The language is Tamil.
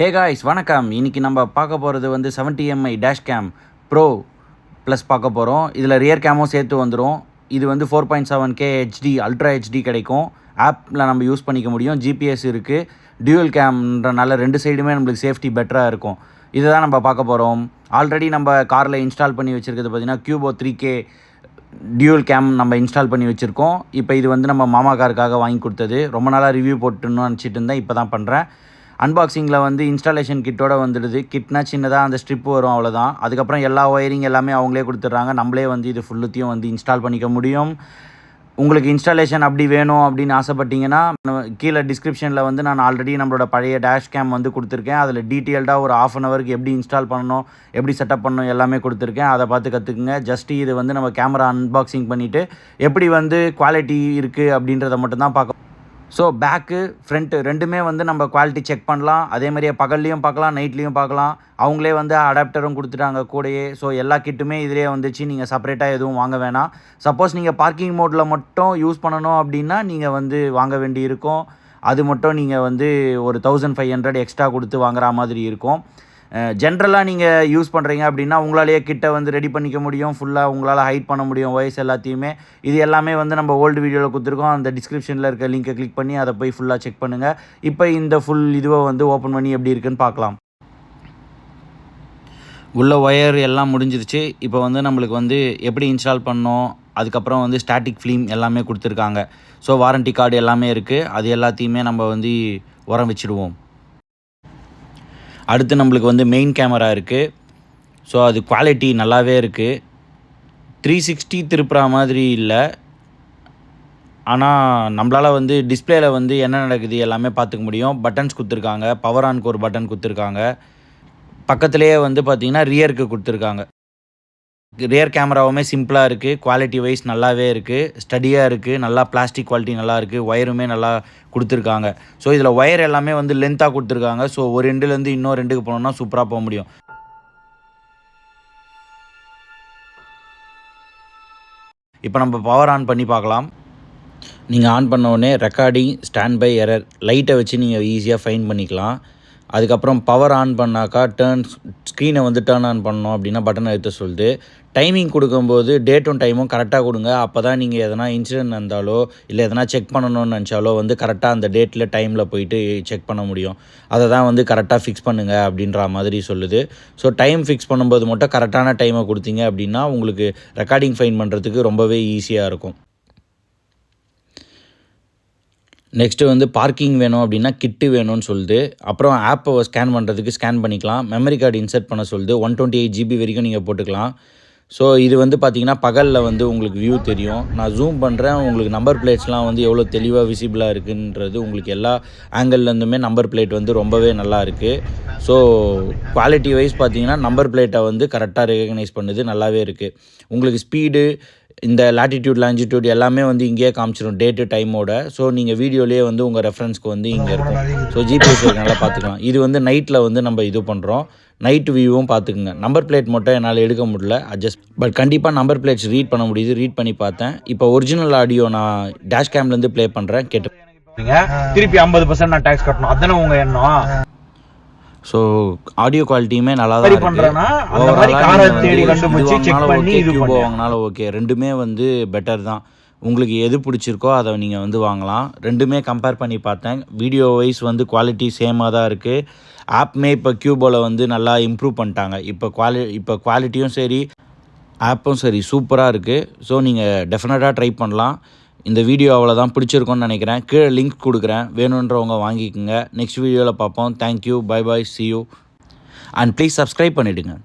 ஹே காய்ஸ் வணக்கம். இன்றைக்கி நம்ம பார்க்க போகிறது வந்து 70 டேஷ் கேம் ப்ரோ ப்ளஸ் பார்க்க போகிறோம். இதில் ரியர் கேமும் சேர்த்து வந்துடும். இது வந்து 4.7K HD அல்ட்ரா HD கிடைக்கும். ஆப்பில் நம்ம யூஸ் பண்ணிக்க முடியும். ஜிபிஎஸ் இருக்குது. டியூவல் கேம்ன்றனால ரெண்டு சைடுமே நம்மளுக்கு சேஃப்டி பெட்டராக இருக்கும். இதை தான் நம்ம பார்க்க போகிறோம். ஆல்ரெடி நம்ம காரில் இன்ஸ்டால் பண்ணி வச்சுருக்கிறது பார்த்திங்கன்னா கியூபோ 3K டியூவல் கேம் நம்ம இன்ஸ்டால் பண்ணி வச்சுருக்கோம். இப்போ இது வந்து நம்ம மாமா காருக்காக வாங்கி கொடுத்தது. ரொம்ப நாளாக ரிவ்யூ போட்டுன்னு நினச்சிட்டு இருந்தேன். இப்போ தான் பண்ணுறேன். அன்பாக்சிங்கில் வந்து இன்ஸ்டாலேஷன் கிட்டோடு வந்துடுது. கிட்னா சின்னதாக அந்த ஸ்ட்ரிப் வரும், அவ்வளோதான். அதுக்கப்புறம் எல்லா ஒயரிங் எல்லாமே அவங்களே கொடுத்துட்றாங்க. நம்மளே வந்து இது ஃபுல்லுத்தையும் வந்து இன்ஸ்டால் பண்ணிக்க முடியும். உங்களுக்கு இன்ஸ்டாலேஷன் அப்படி வேணும் அப்படின்னு ஆசைப்பட்டீங்கன்னா கீழே டிஸ்கிரிப்ஷனில் வந்து நான் ஆல்ரெடி நம்மளோட பழைய டேஷ் கேம் வந்து கொடுத்துருக்கேன். அதில் டீட்டெயில்டாக ஒரு ½ எப்படி இன்ஸ்டால் பண்ணணும், எப்படி செட்டப் பண்ணணும் எல்லாமே கொடுத்துருக்கேன். அதை பார்த்து கற்றுக்குங்க. ஜஸ்ட்டு இது வந்து நம்ம கேமரா அன்பாக்சிங் பண்ணிவிட்டு எப்படி வந்து குவாலிட்டி இருக்குது அப்படின்றத மட்டும்தான் பார்க்க. ஸோ பேக்கு ஃப்ரண்ட்டு ரெண்டுமே வந்து நம்ம குவாலிட்டி செக் பண்ணலாம். அதே மாதிரியே பகல்லையும் பார்க்கலாம், நைட்லேயும் பார்க்கலாம். அவங்களே வந்து அடாப்டரும் கொடுத்துட்டாங்க கூடயே. ஸோ எல்லா கிட்டுமே இதிலே வந்துச்சு. நீங்கள் செப்பரேட்டாக எதுவும் வாங்க வேணாம். சப்போஸ் நீங்கள் பார்க்கிங் மோடில் மட்டும் யூஸ் பண்ணணும் அப்படின்னா நீங்கள் வந்து வாங்க வேண்டி இருக்கும். அது மட்டும் நீங்கள் வந்து ஒரு 1500 எக்ஸ்ட்ரா கொடுத்து வாங்குற மாதிரி இருக்கும். ஜென்ரலாக நீங்கள் யூஸ் பண்ணுறீங்க அப்படின்னா உங்களாலேயே கிட்ட வந்து ரெடி பண்ணிக்க முடியும். ஃபுல்லாக உங்களால் ஹைட் பண்ண முடியும் வாய்ஸ் எல்லாத்தையுமே. இது எல்லாமே வந்து நம்ம ஓல்டு வீடியோவில் கொடுத்துருக்கோம். அந்த டிஸ்கிரிப்ஷனில் இருக்க லிங்கை கிளிக் பண்ணி அதை போய் ஃபுல்லாக செக் பண்ணுங்கள். இப்போ இந்த ஃபுல் இதுவை வந்து ஓப்பன் பண்ணி எப்படி இருக்குன்னு பார்க்கலாம். உள்ள ஒயர் எல்லாம் முடிஞ்சிருச்சு. இப்போ வந்து நம்மளுக்கு வந்து எப்படி இன்ஸ்டால் பண்ணோம், அதுக்கப்புறம் வந்து ஸ்டாட்டிக் ஃபிலிம் எல்லாமே கொடுத்துருக்காங்க. ஸோ வாரண்டி கார்டு எல்லாமே இருக்குது. அது எல்லாத்தையுமே நம்ம வந்து உரம் வச்சுடுவோம். அடுத்து நம்மளுக்கு வந்து மெயின் கேமரா இருக்குது. ஸோ அது குவாலிட்டி நல்லாவே இருக்குது. 360 திருப்புற மாதிரி இல்லை. ஆனால் நம்மளால் வந்து டிஸ்பிளேயில் வந்து என்ன நடக்குது எல்லாமே பார்த்துக்க முடியும். பட்டன்ஸ் கொடுத்துருக்காங்க. பவர் ஆன்க்கு ஒரு பட்டன் கொடுத்துருக்காங்க. பக்கத்துலேயே வந்து பார்த்திங்கன்னா ரியருக்கு கொடுத்துருக்காங்க. ரியர் கேமராவுமே சிம்பிளாக இருக்குது. குவாலிட்டி வைஸ் நல்லாவே இருக்குது. ஸ்டடியாக இருக்குது. நல்லா பிளாஸ்டிக் குவாலிட்டி நல்லா இருக்குது. ஒயருமே நல்லா கொடுத்துருக்காங்க. ஸோ இதில் ஒயர் எல்லாமே வந்து லென்த்தாக கொடுத்துருக்காங்க. ஸோ ஒரு எண்டுலேருந்து இன்னொரு ரெண்டுக்கு போனோம்னா சூப்பராக போக முடியும். இப்போ நம்ம பவர் ஆன் பண்ணி பார்க்கலாம். நீங்கள் ஆன் பண்ண உடனே ரெக்கார்டிங், ஸ்டாண்ட் பை, எரர் லைட்டை வச்சு நீங்கள் ஈஸியாக ஃபைண்ட் பண்ணிக்கலாம். அதுக்கப்புறம் பவர் ஆன் பண்ணாக்கா ஸ்க்ரீனை வந்து டேர்ன் ஆன் பண்ணோம் அப்படின்னா பட்டனை எடுத்து சொல்லுது. டைமிங் கொடுக்கும்போது டேட்டும் டைமும் கரெக்டாக கொடுங்க. அப்போ தான் நீங்கள் எதனா இன்சிடென்ட் இருந்தாலோ இல்லை எதனா செக் பண்ணணும்னு நினச்சாலோ வந்து கரெக்டாக அந்த டேட்டில் டைமில் போயிட்டு செக் பண்ண முடியும். அதை தான் வந்து கரெக்டாக ஃபிக்ஸ் பண்ணுங்கள் அப்படின்ற மாதிரி சொல்லுது. ஸோ டைம் ஃபிக்ஸ் பண்ணும்போது மட்டும் கரெக்டான டைமை கொடுத்தீங்க அப்படின்னா உங்களுக்கு ரெக்கார்டிங் ஃபைன் பண்ணுறதுக்கு ரொம்பவே ஈஸியாக இருக்கும். நெக்ஸ்ட்டு வந்து பார்க்கிங் வேணும் அப்படின்னா கிட்டு வேணும்னு சொல்லுது. அப்புறம் ஆப்பை ஸ்கேன் பண்ணுறதுக்கு ஸ்கேன் பண்ணிக்கலாம். மெமரி கார்டு இன்சர்ட் பண்ண சொல்லுது. 128 GB வரைக்கும் நீங்கள் போட்டுக்கலாம். ஸோ இது வந்து பார்த்திங்கன்னா பகலில் வந்து உங்களுக்கு வியூ தெரியும். நான் ஜூம் பண்ணுறேன். உங்களுக்கு நம்பர் பிளேட்ஸ்லாம் வந்து எவ்வளோ தெளிவாக விசிபிளாக இருக்குன்றது உங்களுக்கு எல்லா ஆங்கிள்லேருந்துமே நம்பர் பிளேட் வந்து ரொம்பவே நல்லா இருக்குது. ஸோ குவாலிட்டி வைஸ் பார்த்திங்கன்னா நம்பர் பிளேட்டை வந்து கரெக்டாக ரெகக்னைஸ் பண்ணுது. நல்லாவே இருக்குது. உங்களுக்கு ஸ்பீடு, இந்த லாட்டிடியூட், லாஞ்சிடியூட் எல்லாமே வந்து இங்கேயே காமிச்சிடும் டேட்டு டைமோட. ஸோ நீங்கள் வீடியோலேயே வந்து உங்கள் ரெஃபரன்ஸ்க்கு வந்து இங்கே இருக்கும். ஸோ ஜிபிஎஸ் நல்லா பார்த்துக்கலாம். இது வந்து நைட்டில் வந்து நம்ம இது பண்ணுறோம். நைட் வியூவும் பார்த்துக்குங்க. நம்பர் பிளேட் மட்டும் என்னால் எடுக்க முடியல பட் கண்டிப்பாக நம்பர் பிளேட்ஸ் ரீட் பண்ண முடியுது. ரீட் பண்ணி பார்த்தேன். இப்போ ஒரிஜினல் ஆடியோ நான் டேஷ் கேம்லேருந்து ப்ளே பண்ணுறேன். கேட்டு திருப்பி 50% நான் டேக்ஸ் கட்டணும். அதுதானே உங்கள் எண்ணம். ஸோ ஆடியோ குவாலிட்டியுமே நல்லா தான் வாங்கினாலும் ஓகே. ரெண்டுமே வந்து பெட்டர் தான். உங்களுக்கு எது பிடிச்சிருக்கோ அதை நீங்கள் வந்து வாங்கலாம். ரெண்டுமே கம்பேர் பண்ணி பார்த்தேன். வீடியோ வைஸ் வந்து குவாலிட்டி சேமாக தான் இருக்குது. ஆப்புமே இப்போ கியூபோவில் வந்து நல்லா இம்ப்ரூவ் பண்ணிட்டாங்க. இப்போ குவாலிட்டியும் சரி, ஆப்பும் சரி சூப்பராக இருக்குது. ஸோ நீங்கள் டெஃபினட்டாக ட்ரை பண்ணலாம். இந்த வீடியோ அவ்வளோதான். பிடிச்சிருக்கோன்னு நினைக்கிறேன். கீழே லிங்க் கொடுக்குறேன். வேணுன்றவங்க வாங்கிக்கோங்க. நெக்ஸ்ட் வீடியோவில் பார்ப்போம். Thank you. Bye bye. see you. And please subscribe பண்ணிவிடுங்க.